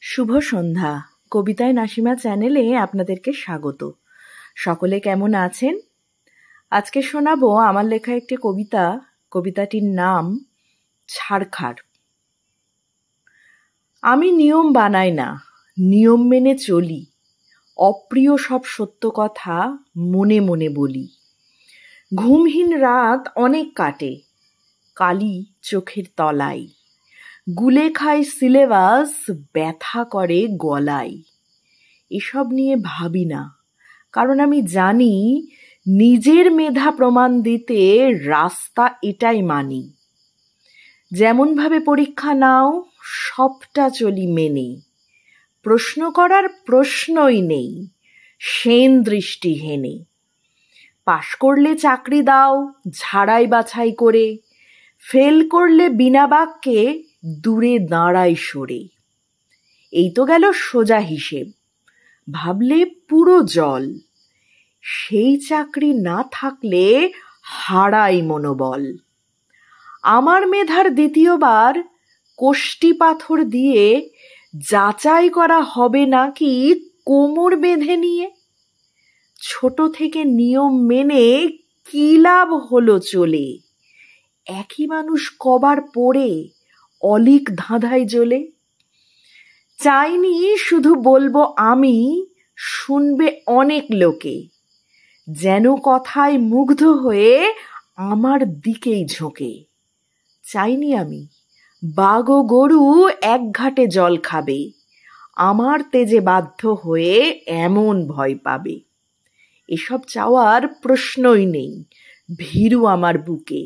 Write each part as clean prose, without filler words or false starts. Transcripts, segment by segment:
শুভ সন্ধ্যা। কবিতায় নাসিমা চ্যানেলে আপনাদেরকে স্বাগত। সকলে কেমন আছেন? আজকে শোনাবো আমার লেখা একটি কবিতা। কবিতাটির নাম ছারখার। আমি নিয়ম বানাই না, নিয়ম মেনে চলি। অপ্রিয় সব সত্য কথা মনে মনে বলি। ঘুমহীন রাত অনেক কাটে, কালি চোখের তলায়। গুলে খায় সিলেবাস, ব্যথা করে গলায়। এসব নিয়ে ভাবি না, কারণ আমি জানি নিজের মেধা প্রমাণ দিতে রাস্তা এটাই মানি। যেমনভাবে পরীক্ষা নাও, সবটা চলি মেনে। প্রশ্ন করার প্রশ্নই নেই, সেন দৃষ্টি হেনে। পাশ করলে চাকরি দাও ঝাড়াই বাছাই করে, ফেল করলে বিনা বাক্যে দূরে দাঁড়াই সরে। এই তো গেল সোজা হিসেব, ভাবলে পুরো জল। সেই চাকরি না থাকলে হারাই মনোবল। আমার মেধার দ্বিতীয়বার কোষ্টি পাথর দিয়ে যাচাই করা হবে নাকি কোমর বেঁধে নিয়ে। ছোট থেকে নিয়ম মেনে কি লাভ হলো চলে, একই মানুষ কবার পড়ে অলিক ধাঁধায় জ্বলে। চাইনি শুধু বলবো আমি, শুনবে অনেক লোকে, যেন কথায় মুগ্ধ হয়ে আমার দিকেই ঝোঁকে। চাইনি আমি বাঘ ও গরু এক ঘাটে জল খাবে, আমার তেজে বাধ্য হয়ে এমন ভয় পাবে। এসব চাওয়ার প্রশ্নই নেই ভীরু আমার বুকে।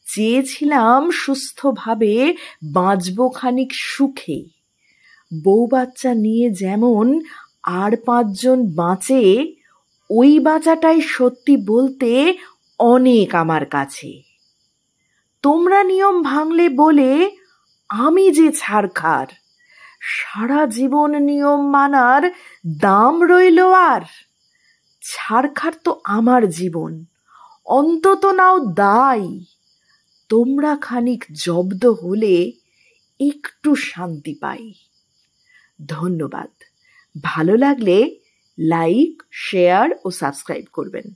চেয়েছিলাম সুস্থভাবে বাঁচবো খানিক সুখে। বউ বাচ্চা নিয়ে যেমন আর 5 জন বাঁচে, ওই বাঁচাটাই সত্যি বলতে অনেক আমার কাছে। তোমরা নিয়ম ভাঙলে বলে আমি যে ছারখার, সারা জীবন নিয়ম মানার দাম রইল আর? ছারখার তো আমার জীবন, অন্তত নাও দায়। তোমরা খানিক জব্দ হলে একটু শান্তি পাই। ধন্যবাদ। ভালো লাগলে লাইক, শেয়ার ও সাবস্ক্রাইব করবেন।